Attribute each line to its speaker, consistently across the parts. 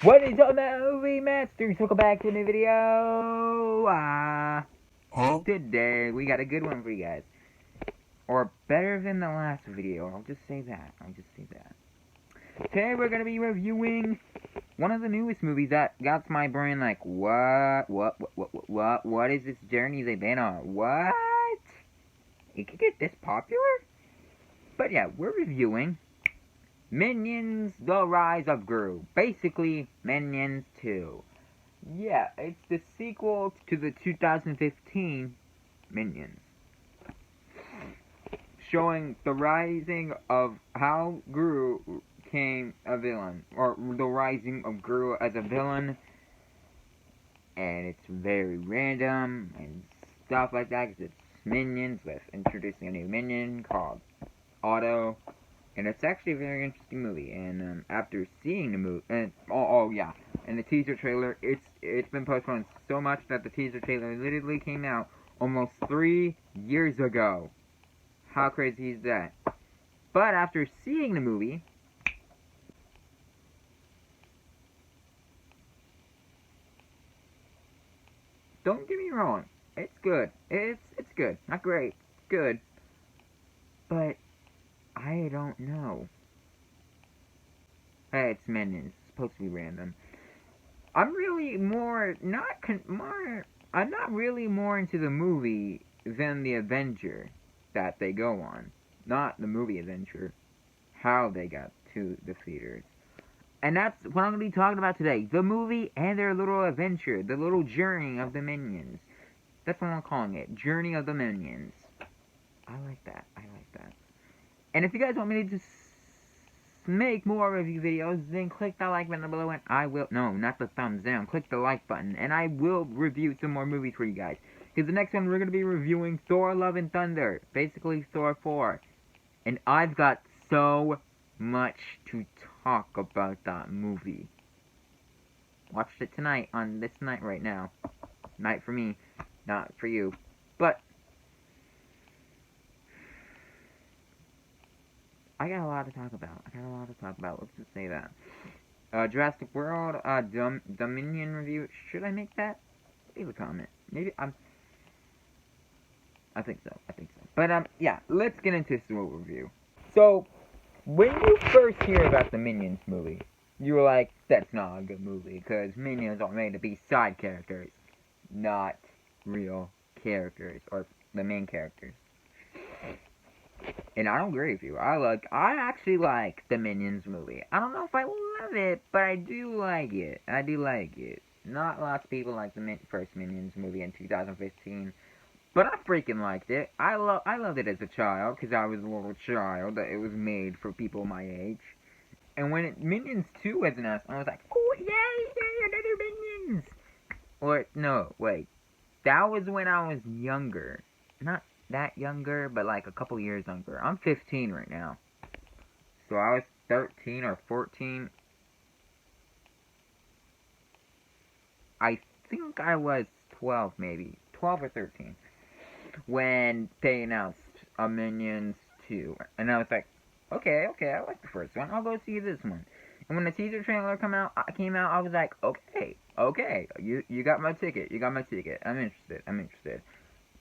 Speaker 1: What is up, movie masters? Welcome back to a new video. Today we got a good one for you guys, or better than the last video. I'll just say that. Today we're gonna be reviewing one of the newest movies that got my brain like, what is this journey they've been on? What? It could get this popular? But yeah, we're reviewing Minions: The Rise of Gru. Basically, Minions 2. Yeah, it's the sequel to the 2015 Minions. Showing the rising of how Gru became a villain. Or the rising of Gru as a villain. And it's very random and stuff like that, because it's Minions with introducing a new minion called Otto. And it's actually a very interesting movie. And after seeing the movie, and and the teaser trailer, it's been postponed so much that the teaser trailer literally came out almost 3 years ago. How crazy is that? But after seeing the movie, don't get me wrong, it's good. It's good, not great, good. But I don't know. Hey, it's Minions. It's supposed to be random. I'm really I'm not really more into the movie than the adventure that they go on. Not the movie adventure. How they got to the theaters. And that's what I'm going to be talking about today. The movie and their little adventure. The little journey of the Minions. That's what I'm calling it. Journey of the Minions. I like that. And if you guys want me to just make more review videos, then click that like button below and I will, no, not the thumbs down, click the like button and I will review some more movies for you guys. Because the next one we're going to be reviewing Thor Love and Thunder, basically Thor 4. And I've got so much to talk about that movie. Watched it tonight, on this night right now. Night for me, not for you. But I got a lot to talk about. Let's just say that. Jurassic World, Dominion review. Should I make that? Leave a comment. Maybe I think so. But yeah, let's get into this review. So, when you first hear about the Minions movie, you were like, that's not a good movie, because Minions are made to be side characters, not real characters, or the main characters. And I don't agree with you. I actually like the Minions movie. I don't know if I love it, but I do like it. Not lots of people like the first Minions movie in 2015, but I freaking liked it. I loved it as a child, because I was a little child, that it was made for people my age. And when Minions 2 was announced, I was like, oh, yay, another Minions! Or, no, wait. That was when I was younger. Not that younger, but like a couple years younger. I'm 15 right now. So I was 13 or 14. I think I was 12 maybe. 12 or 13. When they announced a Minions 2. And I was like, okay, I like the first one. I'll go see this one. And when the teaser trailer came out, I was like, okay, you got my ticket. I'm interested.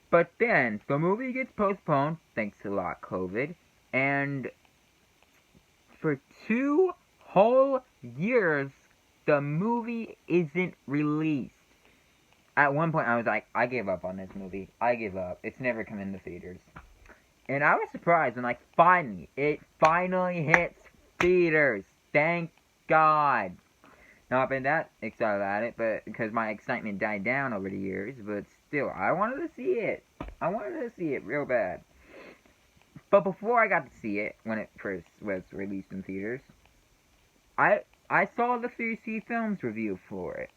Speaker 1: But then, the movie gets postponed, thanks to a lot of COVID, and for 2 whole years, the movie isn't released. At one point, I was like, I gave up on this movie. It's never come into theaters. And I was surprised, and like, it finally hits theaters. Thank God. Not been that excited about it, but because my excitement died down over the years, but still, I wanted to see it. Real bad. But before I got to see it, when it first was released in theaters, I saw the 3C Films review for it.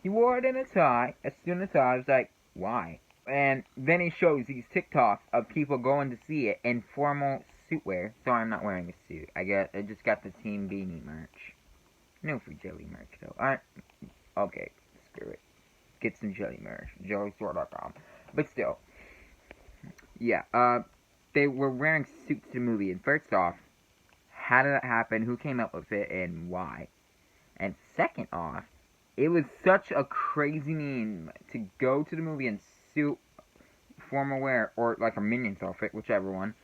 Speaker 1: He wore it in a tie, a student tie. I was like, why? And then he shows these TikToks of people going to see it in formal suit wear. Sorry, I'm not wearing a suit. I just got the Team Beanie merch. No free jelly merch, though. Alright. Okay, screw it. Get some jelly merch. JellyStore.com. But still. Yeah, they were wearing suits to the movie. And first off, how did that happen? Who came up with it? And why? And second off, it was such a crazy meme to go to the movie in suit, formal wear, or like a Minions outfit, whichever one,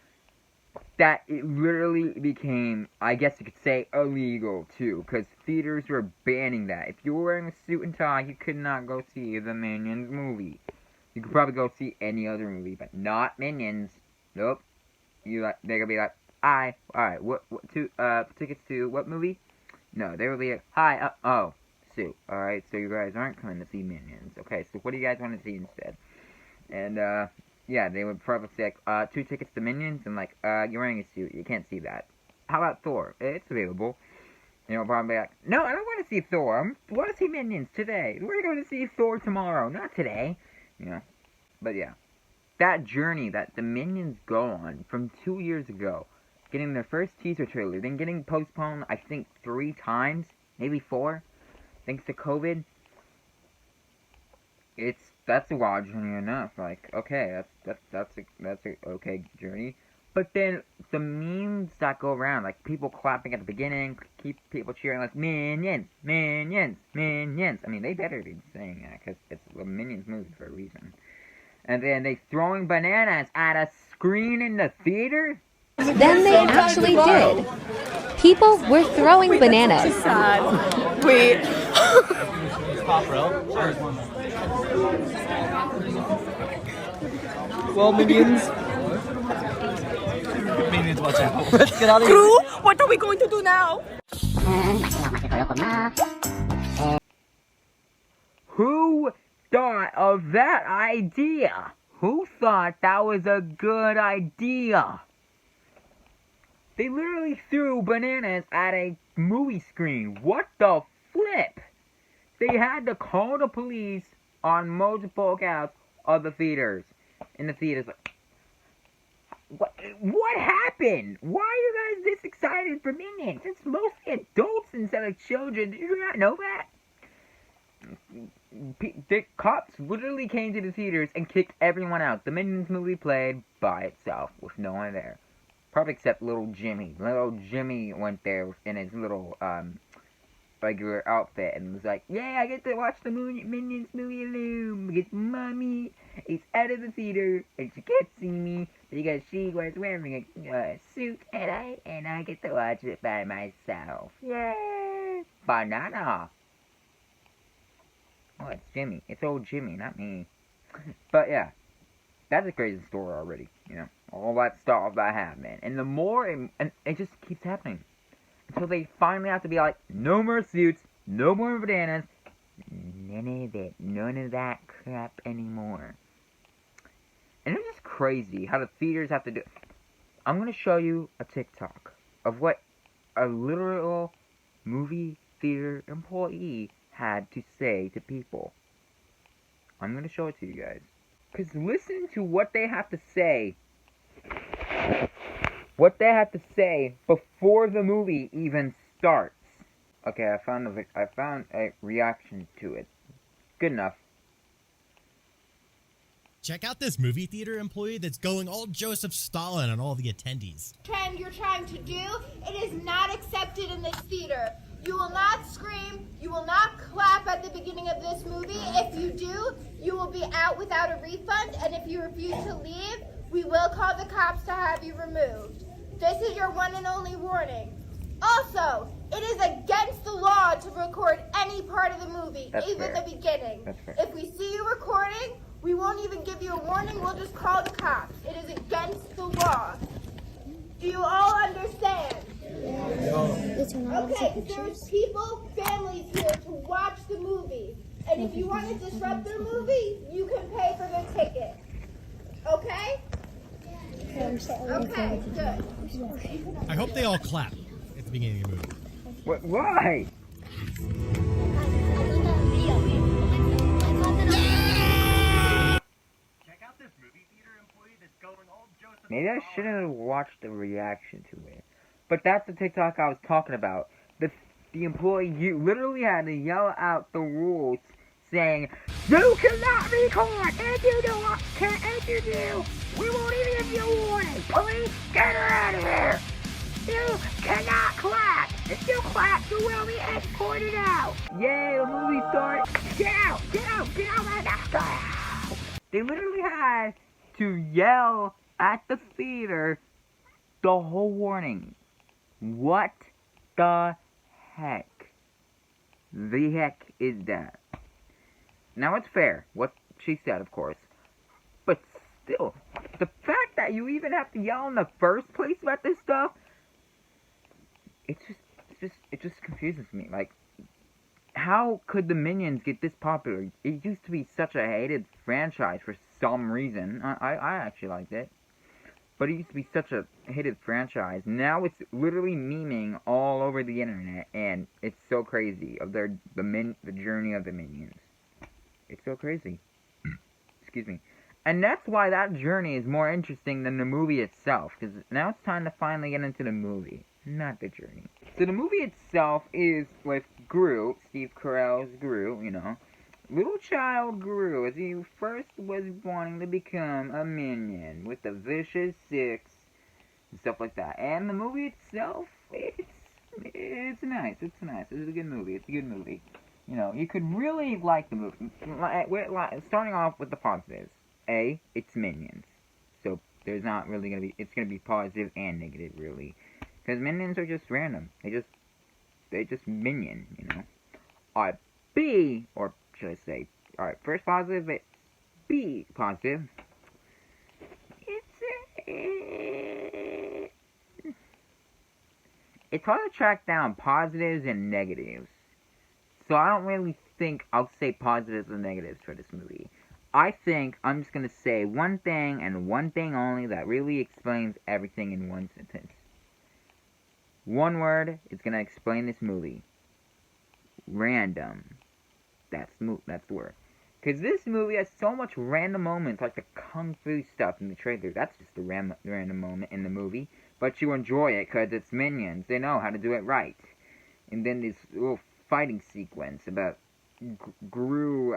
Speaker 1: that it literally became, I guess you could say, illegal too, because theaters were banning that. If you were wearing a suit and tie, you could not go see the Minions movie. You could probably go see any other movie, but not Minions. Nope. They're gonna be like, alright, what tickets to what movie? No, they would be like, hi, oh, suit. Alright, so you guys aren't coming to see Minions. Okay, so what do you guys want to see instead? And, yeah, they would probably say, like, 2 tickets to Minions, and, like, you're wearing a suit, you can't see that. How about Thor? It's available. And they'll probably be like, no, I don't want to see Thor, I want to see Minions today. We're going to see Thor tomorrow, not today. You know, but yeah. That journey that the Minions go on from 2 years ago, getting their first teaser trailer, then getting postponed, I think, 3 times, maybe 4, thanks to COVID. That's a wild journey enough. Like, okay, that's a okay journey. But then the memes that go around, like people clapping at the beginning, keep people cheering like Minions, Minions, Minions. I mean, they better be saying that because it's a Minions movie for a reason. And then they throwing bananas at a screen in the theater.
Speaker 2: Then they actually did. People were throwing bananas.
Speaker 3: Sad. Wait.
Speaker 4: Well, Minions. Minions, watch out. Let's get out of here.
Speaker 3: Gru, what are we going to do now?
Speaker 1: Who thought of that idea? Who thought that was a good idea? They literally threw bananas at a movie screen. What the flip? They had to call the police on multiple accounts of the theaters. In the theaters, like, what happened? Why are you guys this excited for Minions? It's mostly adults instead of children. Did you not know that? The cops literally came to the theaters and kicked everyone out. The Minions movie played by itself with no one there. Probably except little Jimmy. Little Jimmy went there in his little, regular outfit and was like, yeah, I get to watch the Minions movie alone because Mommy is out of the theater and she can't see me because she was wearing a suit and I get to watch it by myself. Yay! Banana! Oh, it's Jimmy. It's old Jimmy, not me. But yeah, that's a crazy story already, you know. All that stuff that happened. And the more, and it just keeps happening. Until they finally have to be like, no more suits, no more bananas, none of it, none of that crap anymore. And it's just crazy how the theaters have to do. I'm going to show you a TikTok of what a literal movie theater employee had to say to people. I'm going to show it to you guys. Because listen to what they have to say. What they have to say before the movie even starts. Okay, I found a reaction to it. Good enough.
Speaker 5: Check out this movie theater employee that's going all Joseph Stalin on all the attendees.
Speaker 6: Trend you're trying to do, it is not accepted in this theater. You will not scream, you will not clap at the beginning of this movie. If you do, you will be out without a refund, and if you refuse to leave, we will call the cops to have you removed. This is your one and only warning. Also, it is against the law to record any part of the movie, even the beginning. If we see you recording, we won't even give you a warning, we'll just call the cops. It is against the law. Do you all understand? Okay, because there's people, families here to watch the movie. And if you want to disrupt their movie, you can pay for their ticket. Okay? Okay, good.
Speaker 5: I hope they all clap at the beginning of the movie.
Speaker 1: What? Why?
Speaker 5: Check out this movie theater employee that's going all Joseph.
Speaker 1: Maybe I should have watched the reaction to it. But that's the TikTok I was talking about. The employee literally had to yell out the rules saying, you cannot record! If you do, we won't even give you a warning! Police, get her out of here! You cannot clap! If you clap, you will be escorted out. Yay, the movie starts. Get out, get out, get out right now. Get out. They literally had to yell at the theater the whole warning. What the heck? The heck is that? Now it's fair, what she said, of course. But still, the fact that you even have to yell in the first place about this stuff, it just confuses me. Like, how could the Minions get this popular? It used to be such a hated franchise for some reason. I actually liked it. But it used to be such a hated franchise. Now it's literally memeing all over the internet, and it's so crazy of the journey of the Minions. It's so crazy. Excuse me. And that's why that journey is more interesting than the movie itself, because now it's time to finally get into the movie, not the journey. So the movie itself is with Gru, Steve Carell's Gru, you know. Little child Gru, as he first was wanting to become a minion with the vicious six and stuff like that. And the movie itself, it's nice. It's nice. It's a good movie. It's a good movie. You know, you could really like the movie. Starting off with the positives. A, it's Minions. So there's not really gonna be. It's gonna be positive and negative, really, because Minions are just random. They're just minion. You know. Alright, B, or should I say, alright, first positive, it's B positive. It's hard to track down positives and negatives. So I don't really think I'll say positives and negatives for this movie. I think I'm just going to say one thing and one thing only that really explains everything in one sentence. One word is going to explain this movie. Random. That's the word. Because this movie has so much random moments, like the kung fu stuff in the trailer. That's just a random moment in the movie. But you enjoy it because it's Minions. They know how to do it right. And then this little fighting sequence about Gru,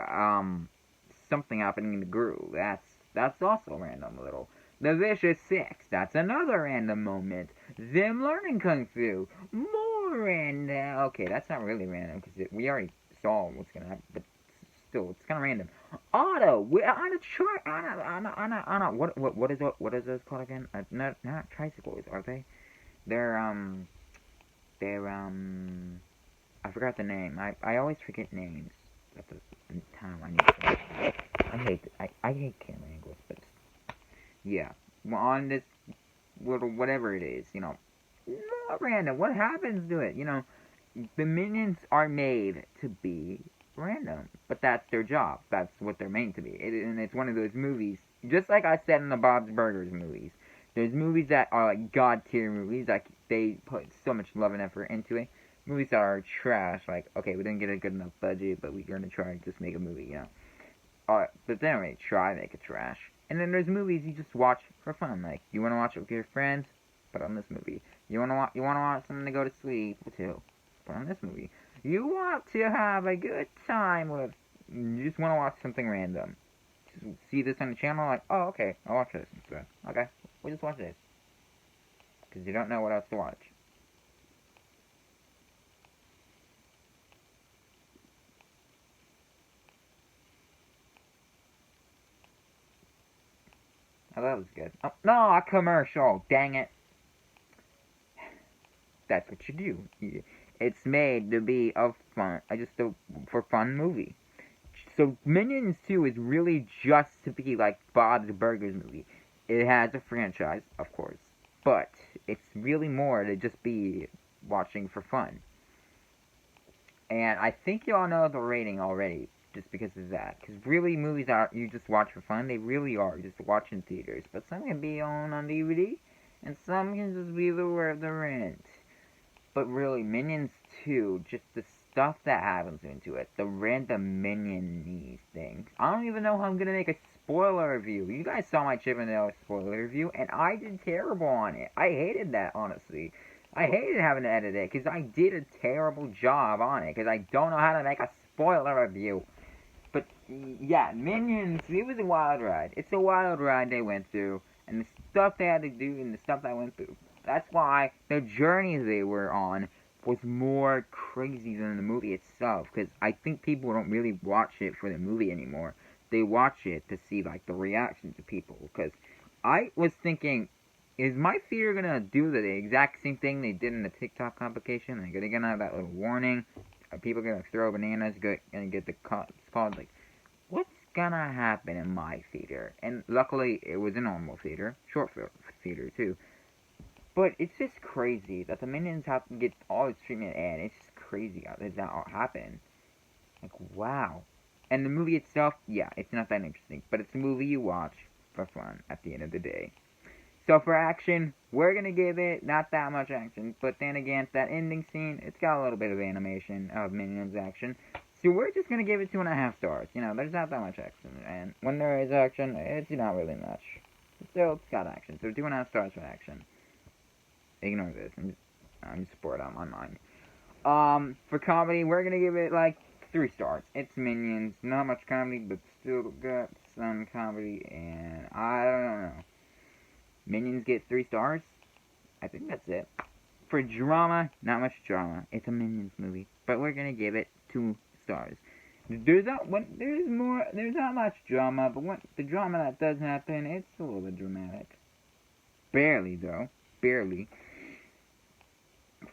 Speaker 1: something happening to Gru. That's also random a little. The Vicious Six. That's another random moment. Them learning kung fu. More random. Okay, that's not really random because we already saw what's gonna happen. But still, it's kind of random. Auto. We're on a truck. On a. What is those called again? Not tricycles, are they? They're I forgot the name. I always forget names at the time I need to. I hate camera angles, but yeah. Well, on this little whatever it is, you know, not random. What happens to it? You know, the Minions are made to be random, but that's their job. That's what they're made to be. And it's one of those movies, just like I said in the Bob's Burgers movies. There's movies that are like god tier movies, like they put so much love and effort into it. Movies that are trash, like, okay, we didn't get a good enough budget, but we're gonna try and just make a movie, you know. But they don't really try to make it trash. And then there's movies you just watch for fun, like, you wanna watch it with your friends? Put on this movie. You wanna watch something to go to sleep to? Put on this movie. You want to have a good time with, you just wanna watch something random. Just see this on the channel, like, oh, okay, I'll watch this instead. Okay, we'll just watch this. Because you don't know what else to watch. Oh, that was good. Oh, no, a commercial. Dang it. That's what you do. It's made to be a for fun movie. So Minions 2 is really just to be like Bob's Burgers movie. It has a franchise, of course, but it's really more to just be watching for fun. And I think y'all know the rating already, just because of that. Because really, movies aren't you just watch for fun. They really are just watch in theaters. But some can be on DVD, and some can just be worth the rent. But really, Minions 2, just the stuff that happens into it, the random Minion-y things. I don't even know how I'm gonna make a spoiler review. You guys saw my Chip and Dale spoiler review, and I did terrible on it. I hated that, honestly. I hated having to edit it, because I did a terrible job on it, because I don't know how to make a spoiler review. But, yeah, Minions, it was a wild ride. It's a wild ride they went through, and the stuff they had to do, and the stuff I went through. That's why the journey they were on was more crazy than the movie itself, because I think people don't really watch it for the movie anymore. They watch it to see, like, the reactions of people, because I was thinking, is my theater gonna do the exact same thing they did in the TikTok complication? Like, are they gonna have that little warning? Are people gonna throw bananas, gonna get the called, like, what's gonna happen in my theater? And luckily, it was a normal theater, short theater, too. But it's just crazy that the Minions have to get all this treatment, and it's just crazy how that all happened. Like, wow. And the movie itself, yeah, it's not that interesting, but it's a movie you watch for fun at the end of the day. So for action, we're gonna give it not that much action, but then again, that ending scene, it's got a little bit of animation of Minions action. So we're just gonna give it 2.5 stars. You know, there's not that much action, and when there is action, it's not really much. Still, it's got action, so 2.5 stars for action. Ignore this. I'm just bored out of my mind. For comedy, we're gonna give it like 3 stars. It's Minions, not much comedy, but still got some comedy, and I don't know. Minions get 3 stars. I think that's it. For drama, not much drama. It's a Minions movie, but we're gonna give it 2 stars. There's not much drama, but when the drama that does happen, it's a little bit dramatic. Barely though, barely.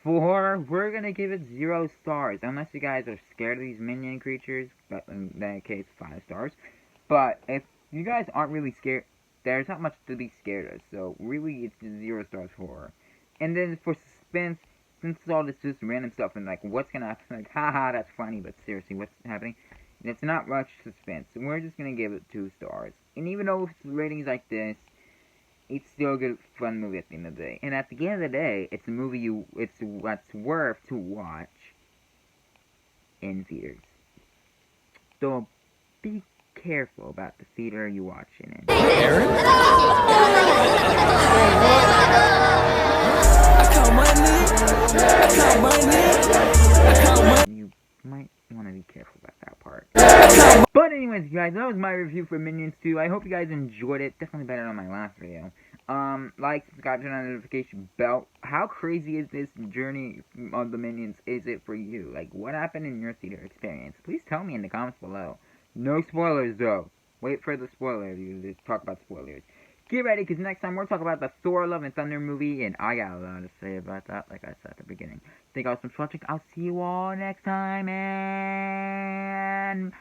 Speaker 1: For horror, we're gonna give it 0 stars, unless you guys are scared of these minion creatures, but in that case, 5 stars. But if you guys aren't really scared, there's not much to be scared of, so really it's 0 stars for horror. And then for suspense, since all this just random stuff and like what's gonna happen, like haha, that's funny, but seriously, what's happening? It's not much suspense, so we're just gonna give it 2 stars. And even though it's ratings like this, it's still a good, fun movie at the end of the day. And at the end of the day, it's a movie it's what's worth to watch in theaters. So be careful about the theater you watch in. You might want to be careful about that part. But anyways, guys, that was my review for Minions 2. I hope you guys enjoyed it. Definitely better than my last video. Like, subscribe, turn on the notification bell. How crazy is this journey of the Minions is it for you? Like, what happened in your theater experience? Please tell me in the comments below. No spoilers, though. Wait for the spoiler review to talk about spoilers. Get ready, because next time we're talking about the Thor Love and Thunder movie, and I got a lot to say about that, like I said at the beginning. Thank you all so much for watching. I'll see you all next time, and...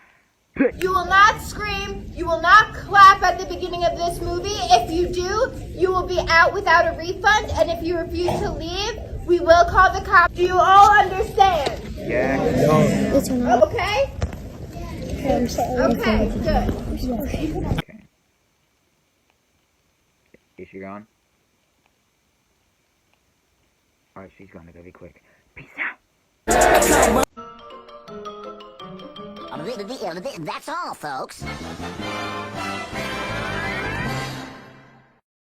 Speaker 6: You will not scream, you will not clap at the beginning of this movie. If you do, you will be out without a refund, and if you refuse to leave, we will call the cops. Do you all understand?
Speaker 1: Yeah.
Speaker 6: Okay? Okay, good.
Speaker 1: Okay. Is she gone? Alright, she's gonna go be quick. Peace out.
Speaker 7: That's all, folks.